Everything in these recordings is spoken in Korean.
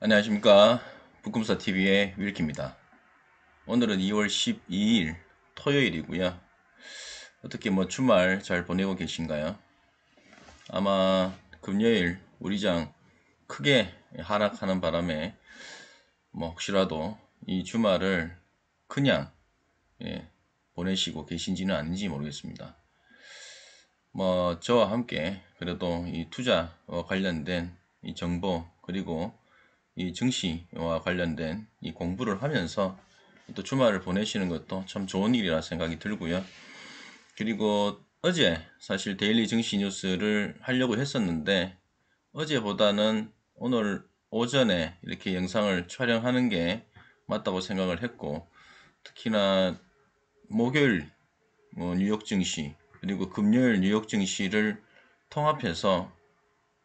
안녕하십니까. 북금사TV의 윌키입니다. 오늘은 2월 12일 토요일이고요. 어떻게 주말 잘 보내고 계신가요? 아마 금요일 우리장 크게 하락하는 바람에 혹시라도 이 주말을 그냥 예, 보내시고 계신지는 아닌지 모르겠습니다. 저와 함께 그래도 이 투자와 관련된 이 정보 그리고 이 증시와 관련된 이 공부를 하면서 또 주말을 보내시는 것도 참 좋은 일이라 생각이 들고요. 그리고 어제 사실 데일리 증시 뉴스를 하려고 했었는데 어제보다는 오늘 오전에 이렇게 영상을 촬영하는 게 맞다고 생각을 했고, 특히나 목요일 뉴욕 증시 그리고 금요일 뉴욕 증시를 통합해서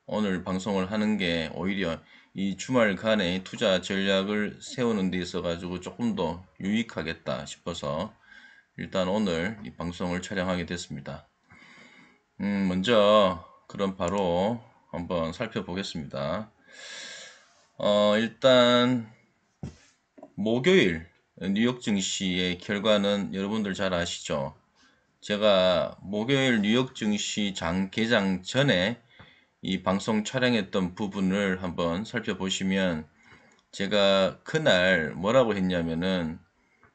오늘 방송을 하는 게 오히려 이 주말간의 투자 전략을 세우는 데 있어 가지고 조금 더 유익하겠다 싶어서 일단 오늘 이 방송을 촬영하게 됐습니다. 먼저 그럼 바로 한번 살펴보겠습니다. 일단 목요일 뉴욕 증시의 결과는 여러분들 잘 아시죠? 제가 목요일 뉴욕 증시 장 개장 전에 이 방송 촬영했던 부분을 한번 살펴보시면 제가 그날 뭐라고 했냐면은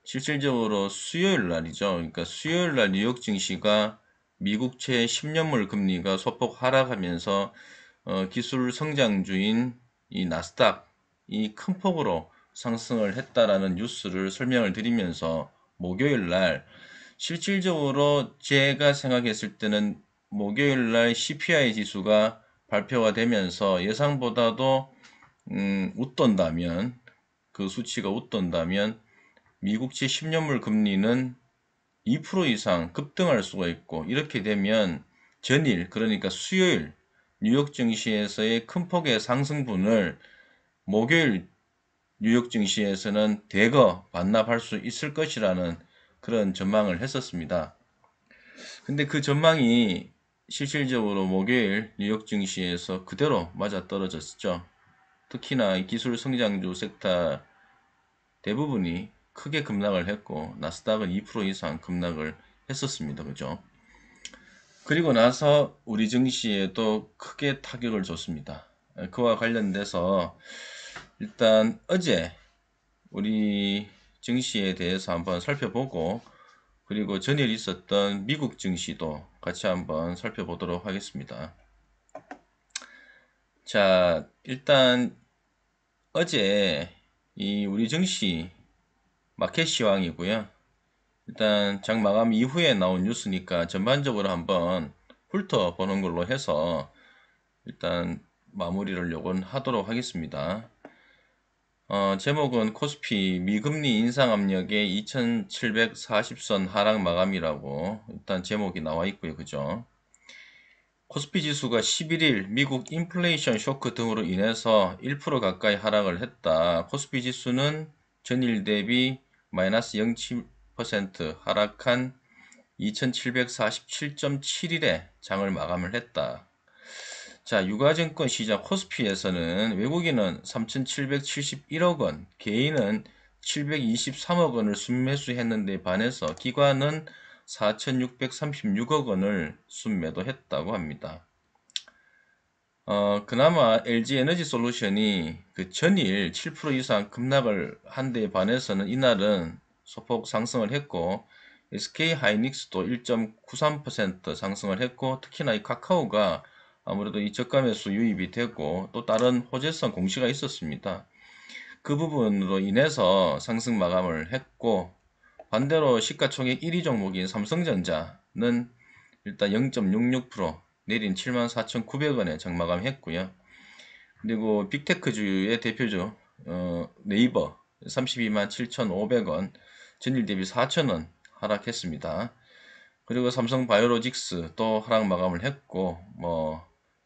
실질적으로 수요일 날이죠. 그러니까 수요일 날 뉴욕 증시가 미국채 10년물 금리가 소폭 하락하면서 기술 성장주인 이 나스닥 이 큰 폭으로 상승을 했다라는 뉴스를 설명을 드리면서 목요일 날 실질적으로 제가 생각했을 때는 목요일 날 CPI 지수가 발표가 되면서 예상보다도 웃돈다면 그 수치가 웃돈다면 미국채 10년물 금리는 2% 이상 급등할 수가 있고, 이렇게 되면 전일 그러니까 수요일 뉴욕 증시에서의 큰 폭의 상승분을 목요일 뉴욕 증시에서는 대거 반납할 수 있을 것이라는 그런 전망을 했었습니다. 근데 그 전망이 실질적으로 목요일 뉴욕 증시에서 그대로 맞아떨어졌죠. 특히나 기술 성장주 섹터 대부분이 크게 급락을 했고 나스닥은 2% 이상 급락을 했었습니다. 그죠? 그리고 나서 우리 증시에도 크게 타격을 줬습니다. 그와 관련돼서 일단 어제 우리 증시에 대해서 한번 살펴보고, 그리고 전일 있었던 미국 증시도 같이 한번 살펴보도록 하겠습니다. 자, 일단 어제 이 우리 증시 마켓 시황이고요. 일단 장 마감 이후에 나온 뉴스니까 전반적으로 한번 훑어보는 걸로 해서 일단 마무리를 요건 하도록 하겠습니다. 제목은 코스피 미금리 인상 압력에 2740선 하락 마감이라고 일단 제목이 나와 있고요. 그죠? 코스피 지수가 11일 미국 인플레이션 쇼크 등으로 인해서 1% 가까이 하락을 했다. 코스피 지수는 전일 대비 마이너스 0.7% 하락한 2747.7일에 장을 마감을 했다. 자, 유가증권 시장 코스피에서는 외국인은 3,771억 원, 개인은 723억 원을 순매수했는데 반해서 기관은 4,636억 원을 순매도했다고 합니다. 그나마 LG에너지솔루션이 그 전일 7% 이상 급락을 한 데 반해서는 이날은 소폭 상승을 했고, SK하이닉스도 1.93% 상승을 했고, 특히나 이 카카오가 아무래도 이 저가 매수 유입이 되고 또 다른 호재성 공시가 있었습니다. 그 부분으로 인해서 상승 마감을 했고, 반대로 시가총액 1위 종목인 삼성전자는 일단 0.66% 내린 74,900원에 장마감했고요. 그리고 빅테크주의 대표주 네이버 32만 7,500원, 전일 대비 4,000원 하락했습니다. 그리고 삼성바이오로직스 또 하락 마감을 했고,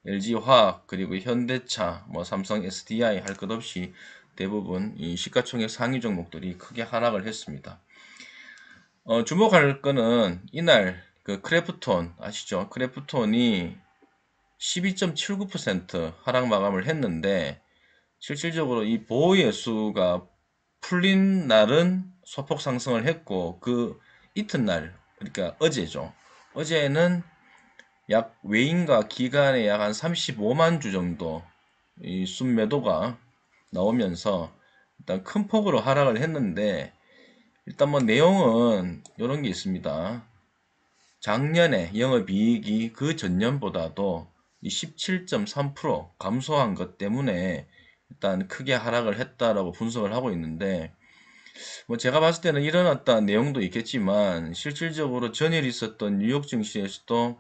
LG화학 그리고 현대차, 삼성 SDI 할 것 없이 대부분 이 시가총액 상위 종목들이 크게 하락을 했습니다. 주목할 거는 이날 그 크래프톤 아시죠? 크래프톤이 12.79% 하락 마감을 했는데 실질적으로 이 보호예수가 풀린 날은 소폭 상승을 했고 그 이튿날 그러니까 어제죠. 어제는 약 외인과 기간에 약 한 35만 주 정도 이 순매도가 나오면서 일단 큰 폭으로 하락을 했는데 일단 뭐 내용은 이런 게 있습니다. 작년에 영업이익이 그 전년보다도 17.3% 감소한 것 때문에 일단 크게 하락을 했다라고 분석을 하고 있는데 뭐 제가 봤을 때는 이런 어떤 내용도 있겠지만 실질적으로 전일 있었던 뉴욕 증시에서도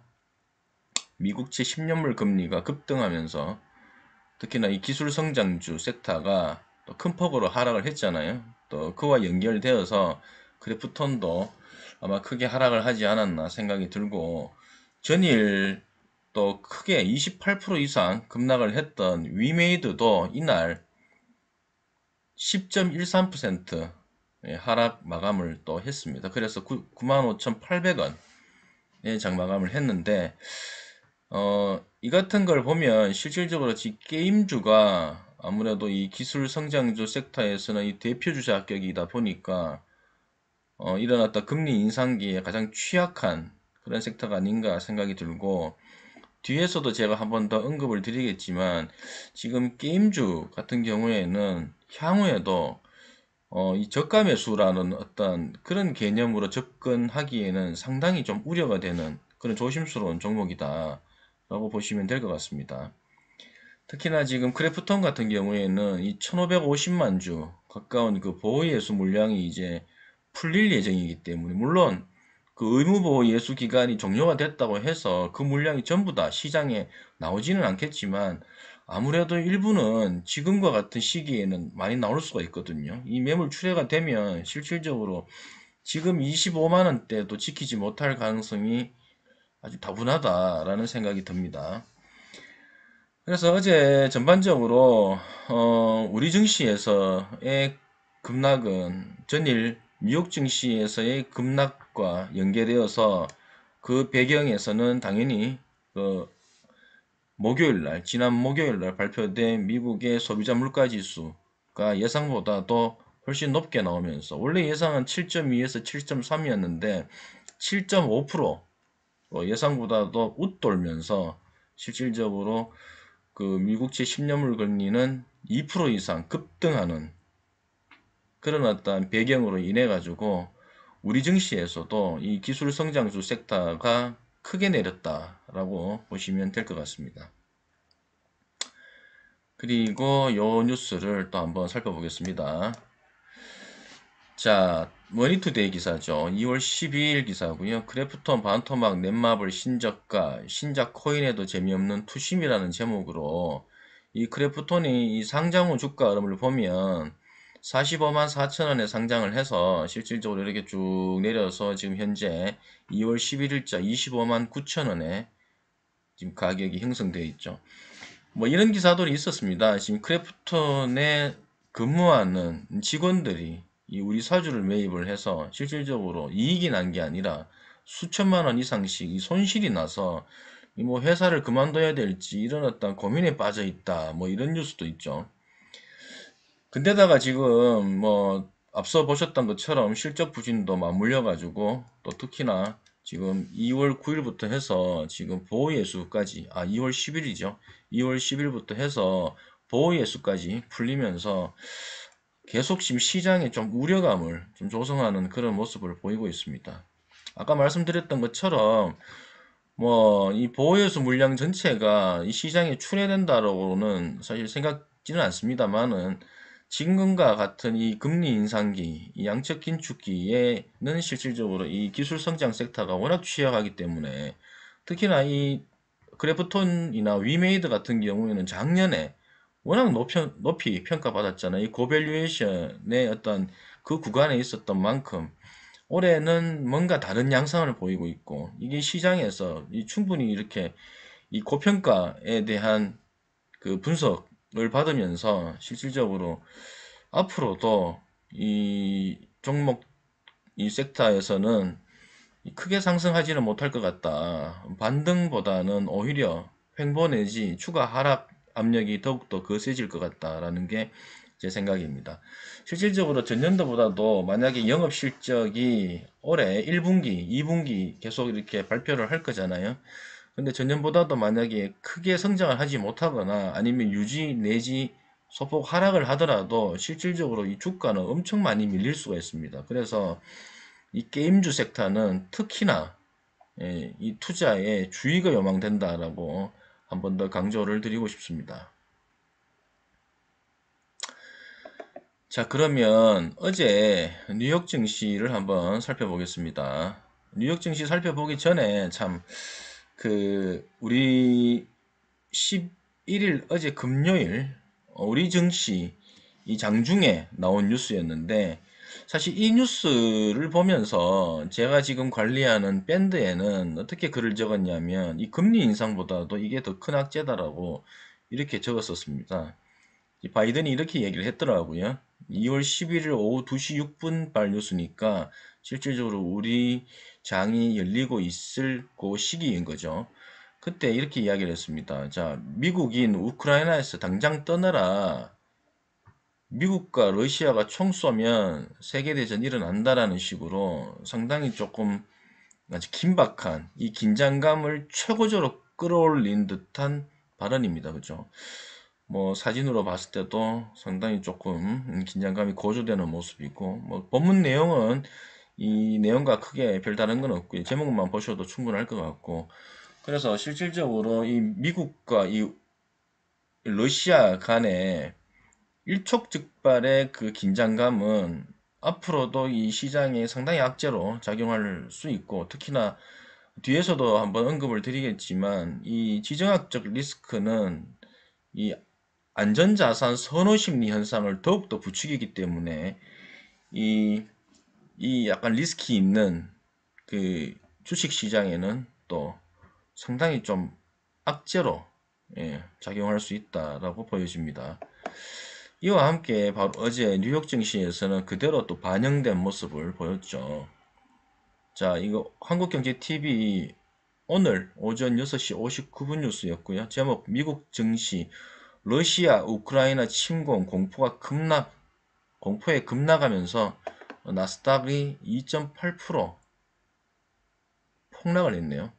미국채 10년물 금리가 급등하면서 특히나 이 기술 성장주 섹터가 또 큰 폭으로 하락을 했잖아요. 또 그와 연결되어서 그래프톤도 아마 크게 하락을 하지 않았나 생각이 들고 전일 또 크게 28% 이상 급락을 했던 위메이드도 이날 10.13% 하락 마감을 또 했습니다. 그래서 95,800원 장마감을 했는데 이 같은 걸 보면 실질적으로 게임주가 아무래도 이 기술 성장주 섹터에서는 이 대표주자 격이다 보니까 일어났던 금리 인상기에 가장 취약한 그런 섹터가 아닌가 생각이 들고 뒤에서도 제가 한번 더 언급을 드리겠지만 지금 게임주 같은 경우에는 향후에도 이 저가 매수라는 어떤 그런 개념으로 접근하기에는 상당히 좀 우려가 되는 그런 조심스러운 종목이다 라고 보시면 될 것 같습니다. 특히나 지금 크래프톤 같은 경우에는 이 1550만 주 가까운 그 보호예수 물량이 이제 풀릴 예정이기 때문에 물론 그 의무보호 예수 기간이 종료가 됐다고 해서 그 물량이 전부 다 시장에 나오지는 않겠지만 아무래도 일부는 지금과 같은 시기에는 많이 나올 수가 있거든요. 이 매물 출회가 되면 실질적으로 지금 25만 원대도 지키지 못할 가능성이 아주 다분하다라는 생각이 듭니다. 그래서 어제 전반적으로 우리 증시에서의 급락은 전일 뉴욕 증시에서의 급락과 연계되어서 그 배경에서는 당연히 그 목요일 날 지난 목요일 날 발표된 미국의 소비자 물가 지수가 예상보다도 훨씬 높게 나오면서 원래 예상은 7.2에서 7.3이었는데 7.5% 예상보다도 웃돌면서 실질적으로 그 미국채 10년물 금리는 2% 이상 급등하는 그런 어떤 배경으로 인해 가지고 우리 증시에서도 이 기술 성장주 섹터가 크게 내렸다라고 보시면 될 것 같습니다. 그리고 요 뉴스를 또 한번 살펴보겠습니다. 자, 머니투데이 기사죠. 2월 12일 기사고요. 크래프톤 반토막 넷마블 신저가 신작 코인에도 재미없는 투심이라는 제목으로 이 크래프톤이 이 상장 후 주가 흐름을 보면 45만 4천원에 상장을 해서 실질적으로 이렇게 쭉 내려서 지금 현재 2월 11일자 25만 9천원에 지금 가격이 형성되어 있죠. 뭐 이런 기사들이 있었습니다. 지금 크래프톤에 근무하는 직원들이 이 우리 사주를 매입을 해서 실질적으로 이익이 난 게 아니라 수천만 원 이상씩 이 손실이 나서 이뭐 회사를 그만둬야 될지 이런 어떤 고민에 빠져 있다. 뭐 이런 뉴스도 있죠. 근데다가 지금 뭐 앞서 보셨던 것처럼 실적 부진도 맞물려 가지고 또 특히나 지금 2월 9일부터 해서 지금 보호예수까지 2월 10일이죠. 2월 10일부터 해서 보호예수까지 풀리면서 계속 지금 시장에 좀 우려감을 좀 조성하는 그런 모습을 보이고 있습니다. 아까 말씀드렸던 것처럼 뭐 이 보호예수 물량 전체가 이 시장에 출회된다라고는 사실 생각지는 않습니다만은 지금과 같은 이 금리 인상기, 이 양적 긴축기에는 실질적으로 이 기술 성장 섹터가 워낙 취약하기 때문에 특히나 이 그래프톤이나 위메이드 같은 경우에는 작년에 워낙 높이 평가받았잖아요. 이 고밸류에이션의 어떤 그 구간에 있었던 만큼 올해는 뭔가 다른 양상을 보이고 있고 이게 시장에서 충분히 이렇게 이 고평가에 대한 그 분석을 받으면서 실질적으로 앞으로도 이 종목 이 섹터에서는 크게 상승하지는 못할 것 같다. 반등보다는 오히려 횡보 내지 추가 하락 압력이 더욱더 거세질 것 같다라는 게 제 생각입니다. 실질적으로 전년도보다도 만약에 영업 실적이 올해 1분기, 2분기 계속 이렇게 발표를 할 거잖아요. 근데 전년보다도 만약에 크게 성장을 하지 못하거나 아니면 유지 내지 소폭 하락을 하더라도 실질적으로 이 주가는 엄청 많이 밀릴 수가 있습니다. 그래서 이 게임주 섹터는 특히나 이 투자에 주의가 요망된다라고 한 번 더 강조를 드리고 싶습니다. 자, 그러면 어제 뉴욕 증시를 한번 살펴보겠습니다. 뉴욕 증시 살펴보기 전에 참 우리 11일 어제 금요일 우리 증시 이 장중에 나온 뉴스였는데 사실 이 뉴스를 보면서 제가 지금 관리하는 밴드에는 어떻게 글을 적었냐면 이 금리 인상보다도 이게 더 큰 악재다라고 이렇게 적었었습니다. 이 바이든이 이렇게 얘기를 했더라고요. 2월 11일 오후 2시 6분 발 뉴스니까 실질적으로 우리 장이 열리고 있을 그 시기인 거죠. 그때 이렇게 이야기를 했습니다. 자, 미국인 우크라이나에서 당장 떠나라. 미국과 러시아가 총 쏘면 세계대전 일어난다라는 식으로 상당히 조금 아주 긴박한 이 긴장감을 최고조로 끌어올린 듯한 발언입니다. 그죠? 뭐 사진으로 봤을 때도 상당히 조금 긴장감이 고조되는 모습이고 뭐 본문 내용은 이 내용과 크게 별다른 건 없고요. 제목만 보셔도 충분할 것 같고 그래서 실질적으로 이 미국과 이 러시아 간의 일촉즉발의 그 긴장감은 앞으로도 이 시장에 상당히 악재로 작용할 수 있고 특히나 뒤에서도 한번 언급을 드리겠지만 이 지정학적 리스크는 이 안전자산 선호심리 현상을 더욱더 부추기기 때문에 이, 이 약간 리스크 있는 그 주식 시장에는 또 상당히 좀 악재로 작용할 수 있다라고 보여집니다. 이와 함께 바로 어제 뉴욕 증시에서는 그대로 또 반영된 모습을 보였죠. 자, 이거 한국경제TV 오늘 오전 6시 59분 뉴스였고요. 제목 미국 증시 러시아 우크라이나 침공 공포에 급락하면서 나스닥이 2.8% 폭락을 했네요.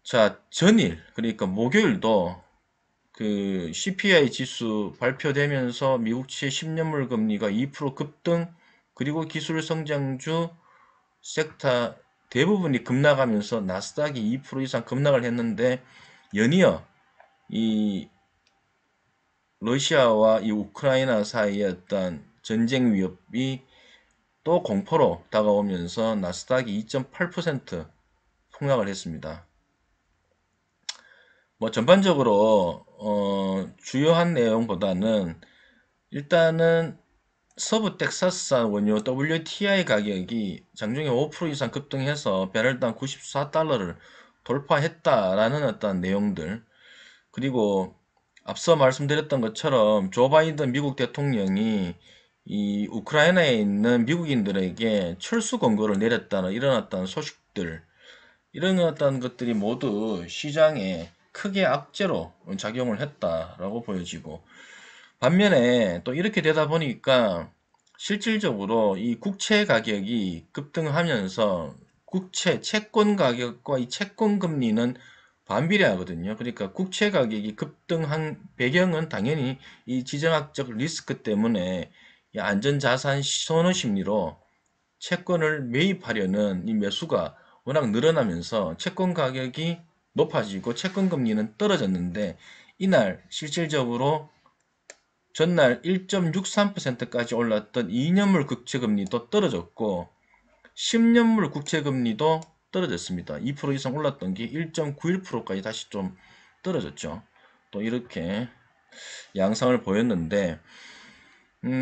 자, 전일 그러니까 목요일도 그 CPI 지수 발표되면서 미국채 10년물 금리가 2% 급등 그리고 기술 성장주 섹터 대부분이 급락하면서 나스닥이 2% 이상 급락을 했는데 연이어 이 러시아와 이 우크라이나 사이의 어떤 전쟁 위협이 또 공포로 다가오면서 나스닥이 2.8% 폭락을 했습니다. 뭐 전반적으로 주요한 내용보다는 일단은 서부 텍사스산 원유 WTI 가격이 장중에 5% 이상 급등해서 배럴당 94달러를 돌파했다라는 어떤 내용들 그리고 앞서 말씀드렸던 것처럼 조 바이든 미국 대통령이 이 우크라이나에 있는 미국인들에게 철수 권고를 내렸다는 이런 어떤 소식들 이런 어떤 것들이 모두 시장에 크게 악재로 작용을 했다라고 보여지고 반면에 또 이렇게 되다 보니까 실질적으로 이 국채 가격이 급등하면서 채권 가격과 이 채권 금리는 반비례하거든요. 그러니까 국채 가격이 급등한 배경은 당연히 이 지정학적 리스크 때문에 이 안전자산 선호 심리로 채권을 매입하려는 이 매수가 워낙 늘어나면서 채권 가격이 높아지고 채권 금리는 떨어졌는데 이날 실질적으로 전날 1.63%까지 올랐던 2년물 국채금리도 떨어졌고 10년물 국채금리도 떨어졌습니다. 2% 이상 올랐던 게 1.91%까지 다시 좀 떨어졌죠. 또 이렇게 양상을 보였는데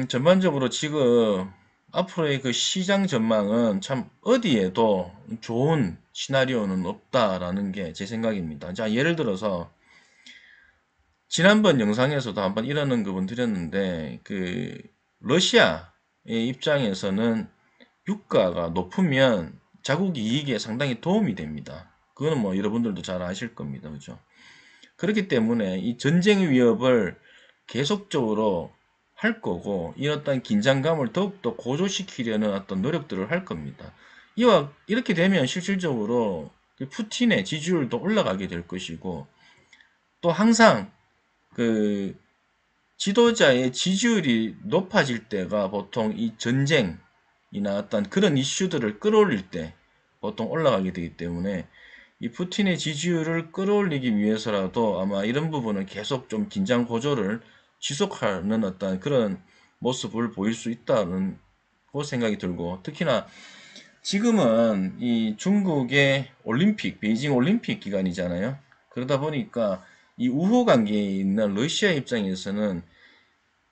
전반적으로 지금 앞으로의 그 시장 전망은 참 어디에도 좋은 시나리오는 없다라는 게 제 생각입니다. 자, 예를 들어서 지난번 영상에서도 한번 이런 언급은 드렸는데 그 러시아의 입장에서는 유가가 높으면 자국 이익에 상당히 도움이 됩니다. 그거는 뭐 여러분들도 잘 아실 겁니다. 그죠? 그렇기 때문에 이 전쟁 위협을 계속적으로 할 거고, 이 어떤 긴장감을 더욱더 고조시키려는 어떤 노력들을 할 겁니다. 이렇게 되면 실질적으로 그 푸틴의 지지율도 올라가게 될 것이고, 또 항상 그 지도자의 지지율이 높아질 때가 보통 이 전쟁이나 어떤 그런 이슈들을 끌어올릴 때 보통 올라가게 되기 때문에, 이 푸틴의 지지율을 끌어올리기 위해서라도 아마 이런 부분은 계속 좀 긴장 고조를 지속하는 어떤 그런 모습을 보일 수 있다는 생각이 들고, 특히나 지금은 이 중국의 올림픽, 베이징 올림픽 기간이잖아요. 그러다 보니까 이 우호 관계에 있는 러시아 입장에서는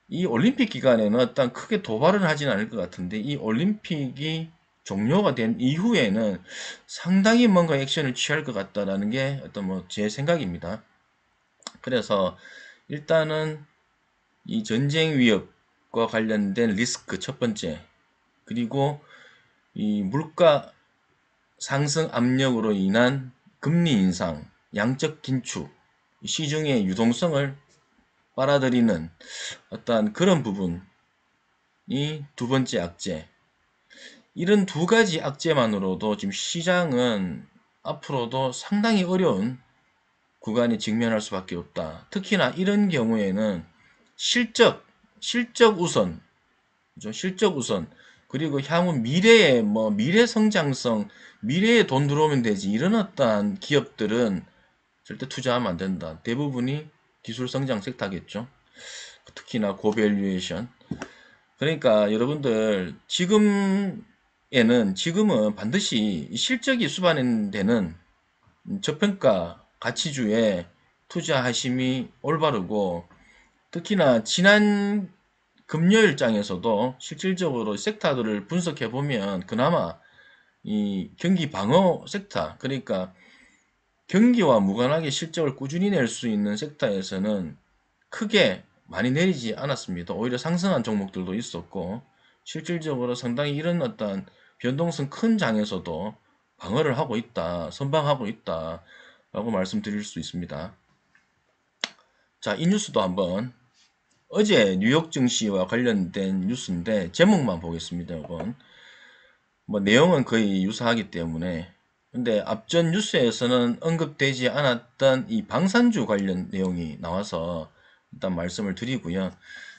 이 올림픽 기간에는 어떤 크게 도발을 하진 않을 것 같은데, 이 올림픽이 종료가 된 이후에는 상당히 뭔가 액션을 취할 것 같다라는 게 어떤 뭐 제 생각입니다. 그래서 일단은 이 전쟁 위협과 관련된 리스크 첫 번째, 그리고 이 물가 상승 압력으로 인한 금리 인상, 양적 긴축, 시중의 유동성을 빨아들이는 어떤 그런 부분이 두 번째 악재. 이런 두 가지 악재만으로도 지금 시장은 앞으로도 상당히 어려운 구간에 직면할 수밖에 없다. 특히나 이런 경우에는 실적 우선, 그죠? 실적 우선. 그리고 향후 미래의 미래 성장성, 미래에 돈 들어오면 되지. 이런 어떠한 기업들은 절대 투자하면 안 된다. 대부분이 기술 성장 섹터겠죠. 특히나 고밸류에이션. 그러니까 여러분들 지금은 반드시 실적이 수반되는 저평가 가치주에 투자하심이 올바르고, 특히나 지난 금요일장에서도 실질적으로 섹터들을 분석해 보면 그나마 이 경기 방어 섹터, 그러니까 경기와 무관하게 실적을 꾸준히 낼 수 있는 섹터에서는 크게 많이 내리지 않았습니다. 오히려 상승한 종목들도 있었고, 실질적으로 상당히 이런 어떤 변동성 큰 장에서도 방어를 하고 있다, 선방하고 있다 라고 말씀드릴 수 있습니다. 자, 이 뉴스도 한번, 어제 뉴욕 증시와 관련된 뉴스인데 제목만 보겠습니다. 이건 뭐 내용은 거의 유사하기 때문에. 근데 앞전 뉴스에서는 언급되지 않았던 이 방산주 관련 내용이 나와서 일단 말씀을 드리고요.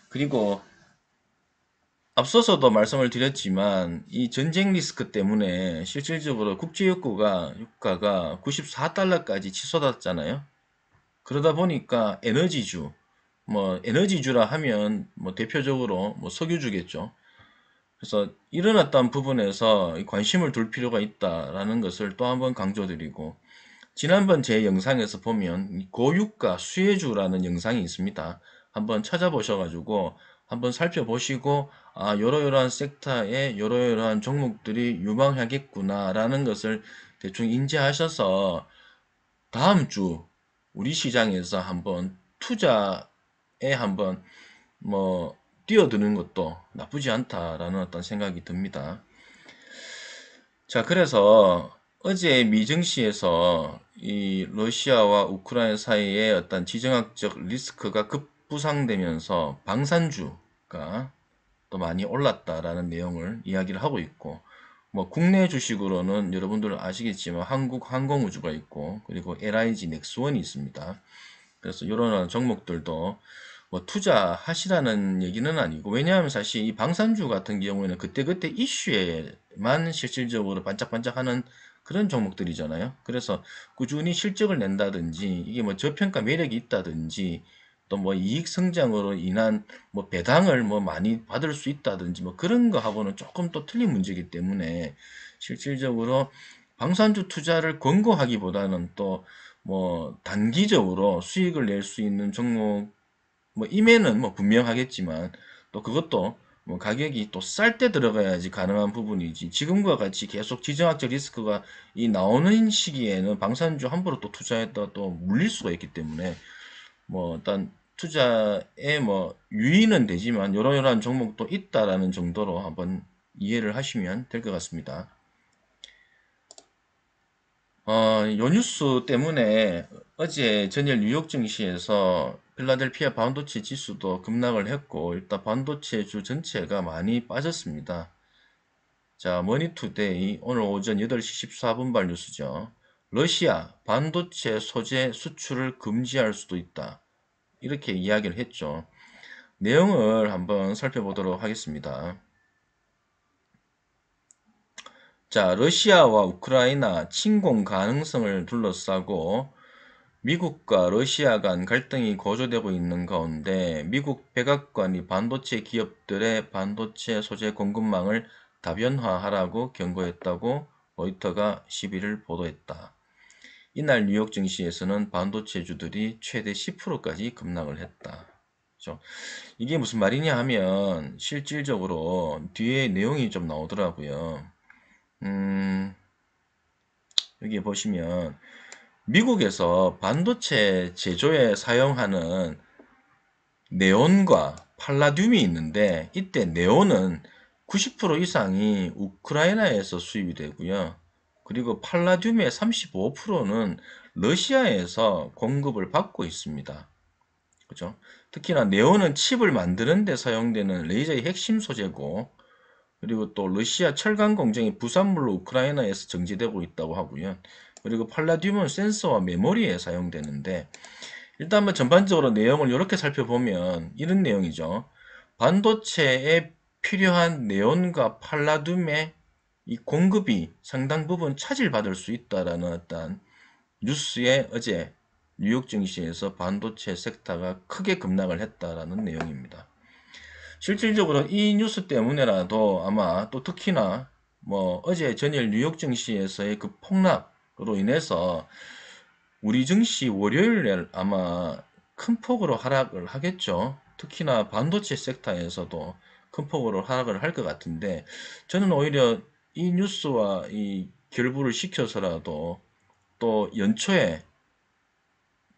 그리고 앞서서도 말씀을 드렸지만 이 전쟁 리스크 때문에 실질적으로 국제유가가 94달러까지 치솟았잖아요. 그러다 보니까 에너지주라 하면 뭐 대표적으로 뭐 석유주겠죠. 그래서 이런 어떤 부분에서 관심을 둘 필요가 있다라는 것을 또 한번 강조드리고, 지난번 제 영상에서 보면 고유가 수혜주라는 영상이 있습니다. 한번 찾아보셔가지고 한번 살펴보시고, 아, 요러요러한 섹터에 요러요러한 종목들이 유망하겠구나라는 것을 대충 인지하셔서 다음 주 우리 시장에서 한번 투자에 한번 뭐 뛰어드는 것도 나쁘지 않다라는 어떤 생각이 듭니다. 자, 그래서 어제 미증시에서 이 러시아와 우크라이나 사이의 어떤 지정학적 리스크가 급부상되면서 방산주가 또 많이 올랐다라는 내용을 이야기를 하고 있고, 뭐 국내 주식으로는 여러분들 아시겠지만 한국항공우주가 있고, 그리고 LIG 넥스원이 있습니다. 그래서 이런 종목들도 뭐 투자하시라는 얘기는 아니고, 왜냐하면 사실 이 방산주 같은 경우에는 그때그때 이슈에만 실질적으로 반짝반짝하는 그런 종목들이잖아요. 그래서 꾸준히 실적을 낸다든지, 이게 뭐 저평가 매력이 있다든지, 또 뭐 이익 성장으로 인한 뭐 배당을 뭐 많이 받을 수 있다든지 뭐 그런 거하고는 조금 또 틀린 문제이기 때문에, 실질적으로 방산주 투자를 권고하기보다는 또 뭐 단기적으로 수익을 낼 수 있는 종목, 뭐 임에는 뭐 분명하겠지만 또 그것도 뭐 가격이 또 쌀 때 들어가야지 가능한 부분이지, 지금과 같이 계속 지정학적 리스크가 이 나오는 시기에는 방산주 함부로 또 투자했다가 또 물릴 수가 있기 때문에, 뭐 일단 투자에 뭐 유의는 되지만 요러요러한 종목도 있다라는 정도로 한번 이해를 하시면 될 것 같습니다. 요 뉴스 때문에 어제 전일 뉴욕 증시에서 필라델피아 반도체 지수도 급락을 했고, 일단 반도체주 전체가 많이 빠졌습니다. 자, 머니투데이 오늘 오전 8시 14분발 뉴스죠. 러시아 반도체 소재 수출을 금지할 수도 있다. 이렇게 이야기를 했죠. 내용을 한번 살펴보도록 하겠습니다. 자, 러시아와 우크라이나 침공 가능성을 둘러싸고 미국과 러시아 간 갈등이 고조되고 있는 가운데 미국 백악관이 반도체 기업들의 반도체 소재 공급망을 다변화하라고 경고했다고 로이터가 11일 보도했다. 이날 뉴욕 증시에서는 반도체주들이 최대 10%까지 급락을 했다. 그렇죠? 이게 무슨 말이냐 하면 실질적으로 뒤에 내용이 좀 나오더라고요. 여기 보시면 미국에서 반도체 제조에 사용하는 네온과 팔라듐이 있는데, 이때 네온은 90% 이상이 우크라이나에서 수입이 되고요. 그리고 팔라듐의 35%는 러시아에서 공급을 받고 있습니다. 그죠? 특히나 네온은 칩을 만드는 데 사용되는 레이저의 핵심 소재고, 그리고 또 러시아 철강 공정이 부산물로 우크라이나에서 정제되고 있다고 하고요. 그리고 팔라듐은 센서와 메모리에 사용되는데, 일단 한번 전반적으로 내용을 이렇게 살펴보면 이런 내용이죠. 반도체에 필요한 네온과 팔라듐의 이 공급이 상당 부분 차질받을 수 있다라는 어떤 뉴스에 어제 뉴욕 증시에서 반도체 섹터가 크게 급락을 했다라는 내용입니다. 실질적으로 이 뉴스 때문에라도 아마 또 특히나 뭐 어제 전일 뉴욕 증시에서의 그 폭락으로 인해서 우리 증시 월요일에 아마 큰 폭으로 하락을 하겠죠. 특히나 반도체 섹터에서도 큰 폭으로 하락을 할 것 같은데, 저는 오히려 이 뉴스와 이 결부를 시켜서라도 또 연초에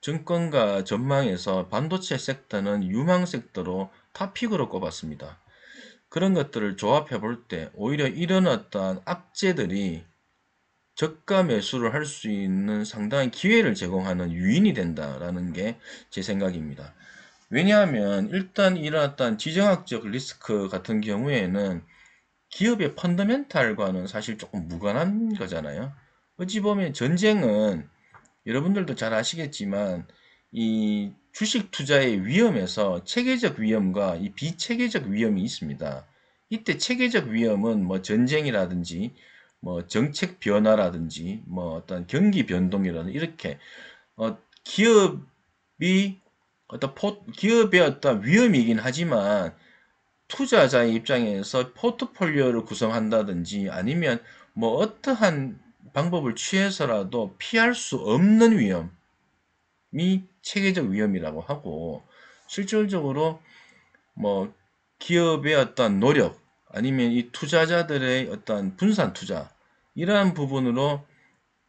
증권가 전망에서 반도체 섹터는 유망 섹터로 탑픽으로 꼽았습니다. 그런 것들을 조합해 볼 때 오히려 이런 어떤 악재들이 저가 매수를 할 수 있는 상당한 기회를 제공하는 유인이 된다라는 게 제 생각입니다. 왜냐하면 일단 일어났던 지정학적 리스크 같은 경우에는 기업의 펀더멘탈과는 사실 조금 무관한 거잖아요. 어찌 보면 전쟁은 여러분들도 잘 아시겠지만 이 주식 투자의 위험에서 체계적 위험과 이 비체계적 위험이 있습니다. 이때 체계적 위험은 뭐 전쟁이라든지 뭐 정책 변화라든지 뭐 어떤 경기 변동이라든지 이렇게 기업이 기업의 어떤 위험이긴 하지만 투자자의 입장에서 포트폴리오를 구성한다든지 아니면 뭐 어떠한 방법을 취해서라도 피할 수 없는 위험이 체계적 위험이라고 하고, 실질적으로 뭐 기업의 어떤 노력 아니면 이 투자자들의 어떤 분산 투자 이러한 부분으로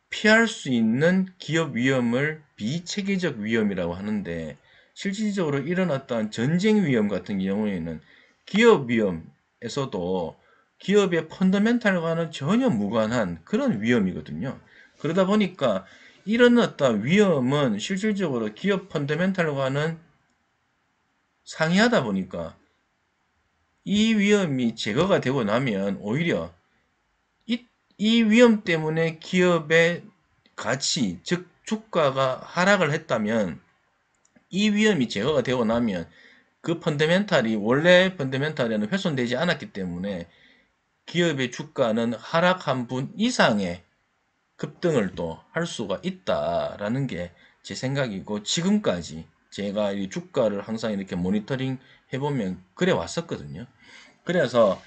피할 수 있는 기업 위험을 비체계적 위험이라고 하는데, 실질적으로 일어났던 전쟁 위험 같은 경우에는 기업 위험에서도 기업의 펀더멘탈과는 전혀 무관한 그런 위험이거든요. 그러다 보니까 이런 어떤 위험은 실질적으로 기업 펀더멘탈과는 상이하다 보니까 이 위험이 제거가 되고 나면 오히려 이 위험 때문에 기업의 가치, 즉 주가가 하락을 했다면 이 위험이 제거가 되고 나면 그 펀더멘탈이 원래 펀더멘탈에는 훼손되지 않았기 때문에 기업의 주가는 하락한 분 이상의 급등을 또 할 수가 있다라는 게 제 생각이고, 지금까지 제가 이 주가를 항상 이렇게 모니터링 해보면 그래 왔었거든요. 그래서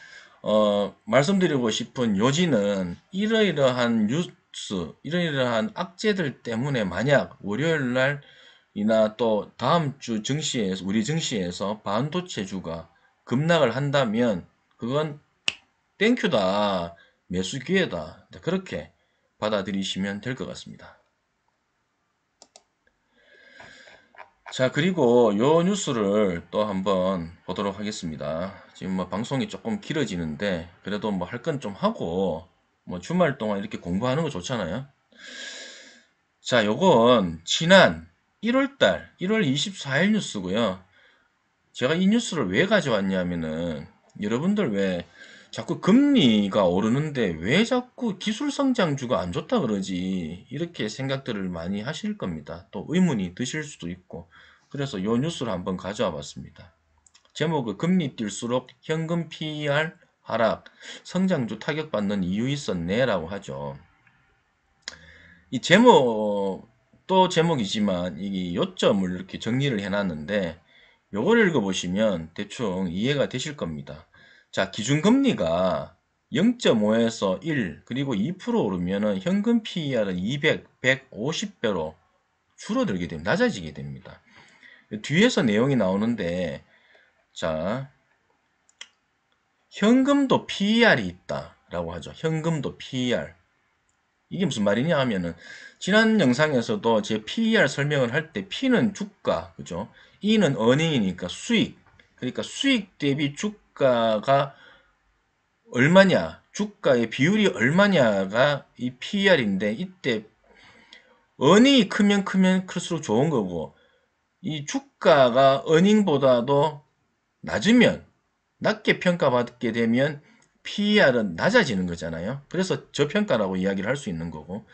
말씀드리고 싶은 요지는 이러이러한 뉴스, 이러이러한 악재들 때문에 만약 월요일 날이나 또 다음 주 증시에서 우리 증시에서 반도체주가 급락을 한다면 그건 땡큐다, 매수 기회다, 그렇게 받아들이시면 될 것 같습니다. 자, 그리고 요 뉴스를 또 한번 보도록 하겠습니다. 지금 뭐 방송이 조금 길어지는데 그래도 뭐 할 건 좀 하고 뭐 주말 동안 이렇게 공부하는 거 좋잖아요. 자, 요건 지난 1월달, 1월 24일 뉴스고요. 제가 이 뉴스를 왜 가져왔냐면은 여러분들 왜 자꾸 금리가 오르는데 왜 자꾸 기술 성장주가 안 좋다 그러지? 이렇게 생각들을 많이 하실 겁니다. 또 의문이 드실 수도 있고. 그래서 요 뉴스를 한번 가져와 봤습니다. 제목은 금리 뛸수록 현금 PER 하락, 성장주 타격받는 이유 있었네 라고 하죠. 이 제목, 또 제목이지만 이 요점을 이렇게 정리를 해놨는데 요걸 읽어보시면 대충 이해가 되실 겁니다. 자, 기준금리가 0.5에서 1 그리고 2% 오르면은 현금 PER은 200, 150배로 줄어들게 됩니다. 낮아지게 됩니다. 뒤에서 내용이 나오는데 자, 현금도 PER이 있다라고 하죠. 현금도 PER. 이게 무슨 말이냐 하면은 지난 영상에서도 제 PER 설명을 할 때 P는 주가, 그죠? E는 earning이니까 수익. 그러니까 수익 대비 주가가 얼마냐, 주가의 비율이 얼마냐가 이 PER인데 이때 earning이 크면 클수록 좋은 거고 이 주가가 earning보다도 낮으면 낮게 평가받게 되면 PER은 낮아지는 거잖아요. 그래서 저평가라고 이야기를 할 수 있는 거고.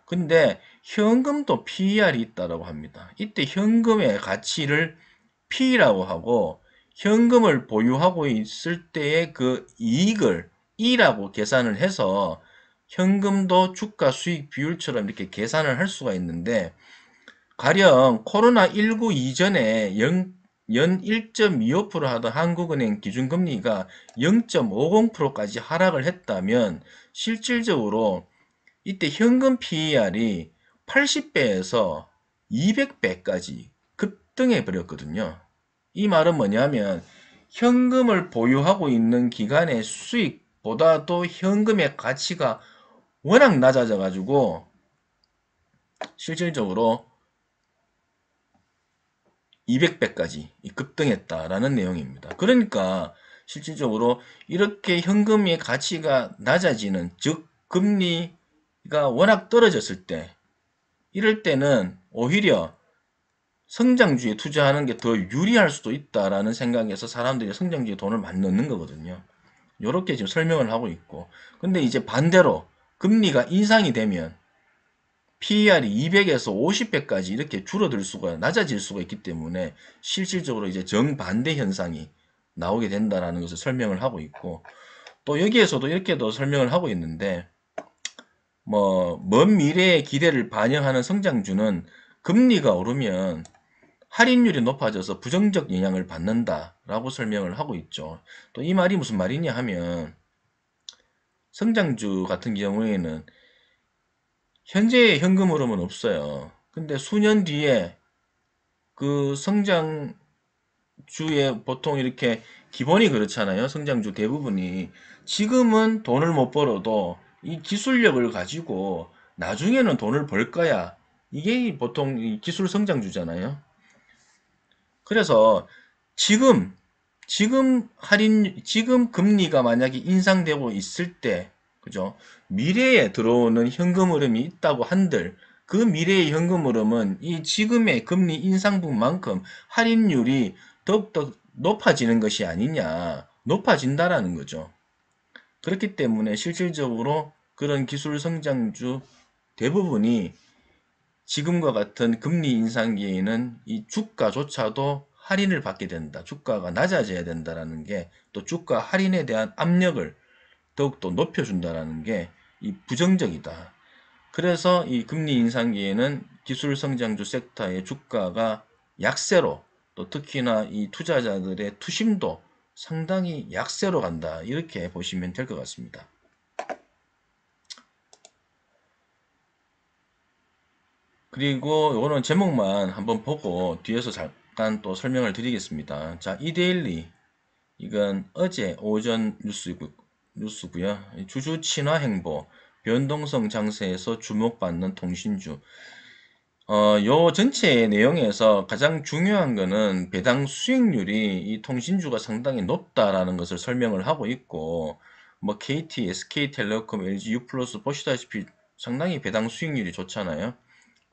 근데 현금도 PER이 있다고 합니다. 이때 현금의 가치를 P라고 하고 현금을 보유하고 있을 때의 그 이익을 E라고 계산을 해서 현금도 주가 수익 비율처럼 이렇게 계산을 할 수가 있는데 가령 코로나19 이전에 연 1.25% 하던 한국은행 기준금리가 0.50%까지 하락을 했다면 실질적으로 이때 현금 PER이 80배에서 200배까지 급등해 버렸거든요. 이 말은 뭐냐면 현금을 보유하고 있는 기간의 수익보다도 현금의 가치가 워낙 낮아져 가지고 실질적으로 200배까지 급등했다라는 내용입니다. 그러니까 실질적으로 이렇게 현금의 가치가 낮아지는 즉 금리가 워낙 떨어졌을 때 이럴 때는 오히려 성장주에 투자하는 게 더 유리할 수도 있다라는 생각에서 사람들이 성장주에 돈을 많이 넣는 거거든요. 이렇게 지금 설명을 하고 있고 근데 이제 반대로 금리가 인상이 되면 PER이 200에서 50배까지 이렇게 줄어들 수가 낮아질 수가 있기 때문에 실질적으로 이제 정반대 현상이 나오게 된다라는 것을 설명을 하고 있고 또 여기에서도 이렇게도 설명을 하고 있는데 뭐 먼 미래의 기대를 반영하는 성장주는 금리가 오르면 할인율이 높아져서 부정적 영향을 받는다라고 설명을 하고 있죠. 또 이 말이 무슨 말이냐 하면 성장주 같은 경우에는 현재의 현금 흐름은 없어요. 근데 수년 뒤에 그 성장주에 보통 이렇게 기본이 그렇잖아요. 성장주 대부분이 지금은 돈을 못 벌어도 이 기술력을 가지고 나중에는 돈을 벌 거야. 이게 보통 이 기술 성장주잖아요. 그래서 지금 지금 금리가 만약에 인상되고 있을 때, 그죠? 미래에 들어오는 현금 흐름이 있다고 한들, 그 미래의 현금 흐름은 이 지금의 금리 인상분만큼 할인율이 더욱더 높아지는 것이 아니냐, 높아진다라는 거죠. 그렇기 때문에 실질적으로 그런 기술 성장주 대부분이 지금과 같은 금리 인상기에는 이 주가조차도 할인을 받게 된다. 주가가 낮아져야 된다라는 게 또 주가 할인에 대한 압력을 더욱더 높여준다라는 게 이 부정적이다. 그래서 이 금리 인상기에는 기술 성장주 섹터의 주가가 약세로 또 특히나 이 투자자들의 투심도 상당히 약세로 간다. 이렇게 보시면 될 것 같습니다. 그리고 요거는 제목만 한번 보고 뒤에서 잠깐 또 설명을 드리겠습니다. 자, 이데일리. 이건 어제 오전 뉴스고요. 주주 친화 행보, 변동성 장세에서 주목받는 통신주. 요 전체 내용에서 가장 중요한 거는 배당 수익률이 이 통신주가 상당히 높다라는 것을 설명을 하고 있고, 뭐 KT, SK텔레콤, LG U 플러스 보시다시피 상당히 배당 수익률이 좋잖아요.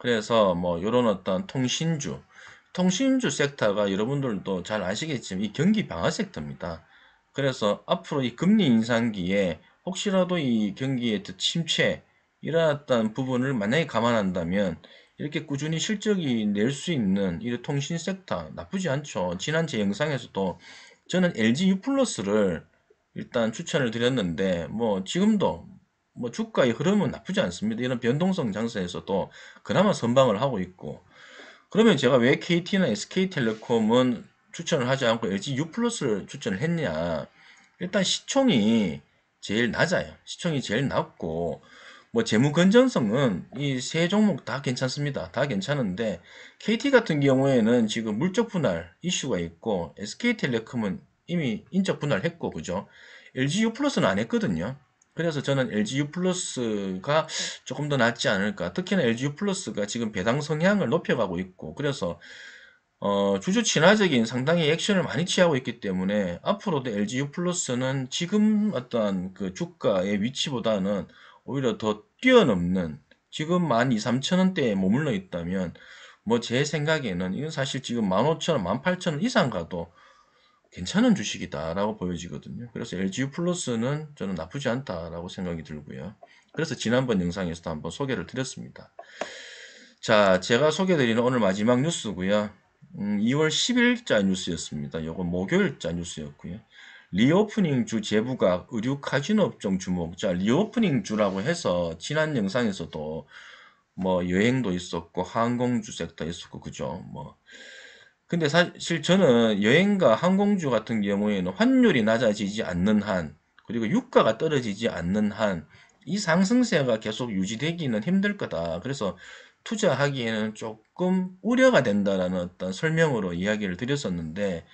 그래서 뭐 요런 어떤 통신주 섹터가 여러분들도 잘 아시겠지만 이 경기 방어 섹터입니다. 그래서 앞으로 이 금리 인상기에 혹시라도 이 경기의 침체 일어났던 부분을 만약에 감안한다면 이렇게 꾸준히 실적이 낼 수 있는 이 통신 섹터 나쁘지 않죠. 지난 제 영상에서도 저는 LG U+를 일단 추천을 드렸는데 뭐 지금도 뭐 주가의 흐름은 나쁘지 않습니다. 이런 변동성 장세에서도 그나마 선방을 하고 있고, 그러면 제가 왜 KT나 SK텔레콤은 추천을 하지 않고 LG U+를 추천을 했냐? 일단 시총이 제일 낮아요. 시총이 제일 낮고 뭐 재무 건전성은 이 세 종목 다 괜찮습니다. 다 괜찮은데 KT 같은 경우에는 지금 물적 분할 이슈가 있고 SK텔레콤은 이미 인적 분할했고 그죠? LG U+는 안 했거든요. 그래서 저는 LG U+가 조금 더 낫지 않을까. 특히나 LG U+가 지금 배당 성향을 높여가고 있고 그래서 주주 친화적인 상당히 액션을 많이 취하고 있기 때문에 앞으로도 LG U+는 지금 어떠한 그 주가의 위치보다는 오히려 더 뛰어넘는 지금 12,000~13,000원대에 머물러 있다면 뭐 제 생각에는 이건 사실 지금 15,000원, 18,000원 이상 가도 괜찮은 주식이다라고 보여지거든요. 그래서 LG U+는 저는 나쁘지 않다라고 생각이 들고요. 그래서 지난번 영상에서도 한번 소개를 드렸습니다. 자, 제가 소개드리는 오늘 마지막 뉴스고요. 2월 10일자 뉴스였습니다. 요거 목요일자 뉴스였고요. 리오프닝 주 재부각 의류 카지노 업종 주목. 자, 리오프닝 주라고 해서 지난 영상에서도 뭐 여행도 있었고 항공주 섹터 있었고 그죠? 뭐 근데 사실 저는 여행과 항공주 같은 경우에는 환율이 낮아지지 않는 한, 그리고 유가가 떨어지지 않는 한, 이 상승세가 계속 유지되기는 힘들 거다. 그래서 투자하기에는 조금 우려가 된다라는 어떤 설명으로 이야기를 드렸었는데,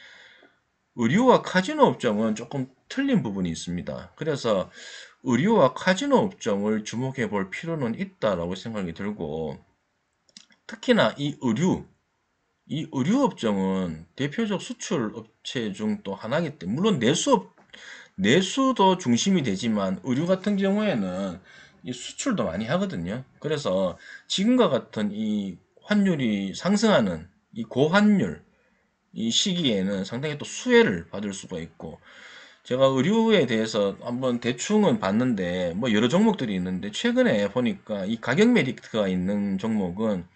의류와 카지노 업종은 조금 틀린 부분이 있습니다. 그래서 의류와 카지노 업종을 주목해 볼 필요는 있다라고 생각이 들고, 특히나 이 의류 업종은 대표적 수출 업체 중 또 하나이기 때문에 물론 내수도 중심이 되지만 의류 같은 경우에는 이 수출도 많이 하거든요. 그래서 지금과 같은 이 환율이 상승하는 이 고환율 이 시기에는 상당히 또 수혜를 받을 수가 있고, 제가 의류에 대해서 한번 대충은 봤는데 뭐 여러 종목들이 있는데 최근에 보니까 이 가격 메리트가 있는 종목은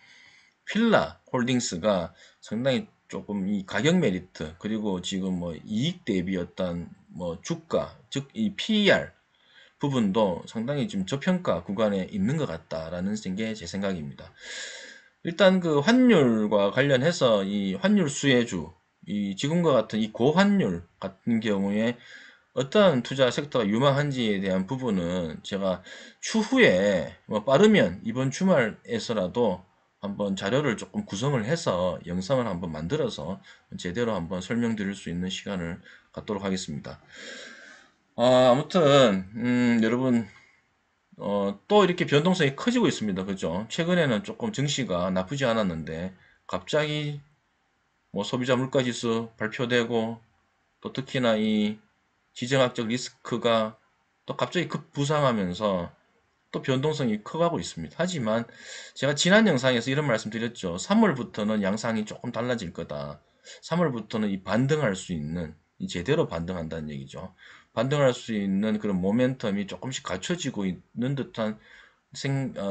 필라 홀딩스가 상당히 조금 이 가격 메리트 그리고 지금 뭐 이익 대비 어떤 뭐 주가 즉 이 PER 부분도 상당히 지금 저평가 구간에 있는 것 같다라는 게 제 생각입니다. 일단 그 환율과 관련해서 이 환율 수혜주 이 지금과 같은 이 고환율 같은 경우에 어떠한 투자 섹터가 유망한지에 대한 부분은 제가 추후에 뭐 빠르면 이번 주말에서라도 한번 자료를 조금 구성을 해서 영상을 한번 만들어서 제대로 한번 설명드릴 수 있는 시간을 갖도록 하겠습니다. 아무튼 여러분 또 이렇게 변동성이 커지고 있습니다. 그죠? 최근에는 조금 증시가 나쁘지 않았는데 갑자기 뭐 소비자 물가지수 발표되고 또 특히나 이 지정학적 리스크가 또 갑자기 급부상하면서 또 변동성이 커가고 있습니다. 하지만 제가 지난 영상에서 이런 말씀 드렸죠. 3월부터는 양상이 조금 달라질 거다. 3월부터는 이 반등할 수 있는, 이 제대로 반등한다는 얘기죠. 반등할 수 있는 그런 모멘텀이 조금씩 갖춰지고 있는 듯한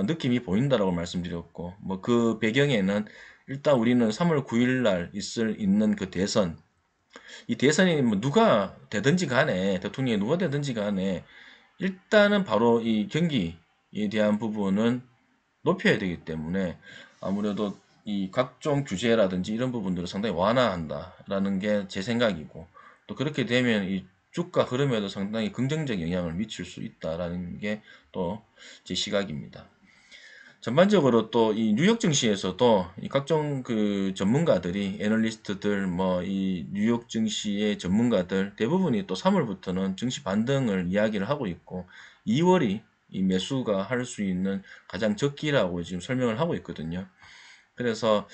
느낌이 보인다라고 말씀드렸고, 뭐 그 배경에는 일단 우리는 3월 9일 날 있는 그 대선, 이 대선이 뭐 누가 되든지 간에, 대통령이 누가 되든지 간에 일단은 바로 이 경기에 대한 부분은 높여야 되기 때문에 아무래도 이 각종 규제라든지 이런 부분들을 상당히 완화한다라는 게 제 생각이고, 또 그렇게 되면 이 주가 흐름에도 상당히 긍정적 영향을 미칠 수 있다라는 게 또 제 시각입니다. 전반적으로 또 이 뉴욕 증시에서도 이 각종 그 전문가들이 애널리스트들 뭐 이 뉴욕 증시의 전문가들 대부분이 또 3월부터는 증시 반등을 이야기를 하고 있고 2월이 이 매수가 할 수 있는 가장 적기라고 지금 설명을 하고 있거든요. 그래서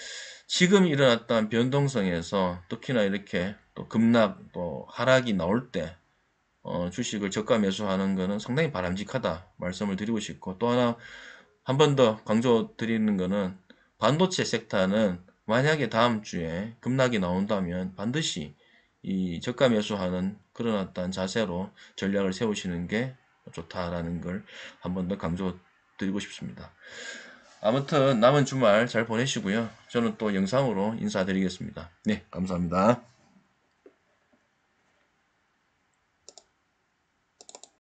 지금 일어났던 변동성에서 특히나 이렇게 또 급락 또 하락이 나올 때 주식을 저가 매수하는 것은 상당히 바람직하다 말씀을 드리고 싶고, 또 하나 한 번 더 강조 드리는 거는 반도체 섹터는 만약에 다음 주에 급락이 나온다면 반드시 이 저가 매수하는 그런 어떤 자세로 전략을 세우시는 게 좋다라는 걸 한 번 더 강조드리고 싶습니다. 아무튼 남은 주말 잘 보내시고요. 저는 또 영상으로 인사드리겠습니다. 네, 감사합니다.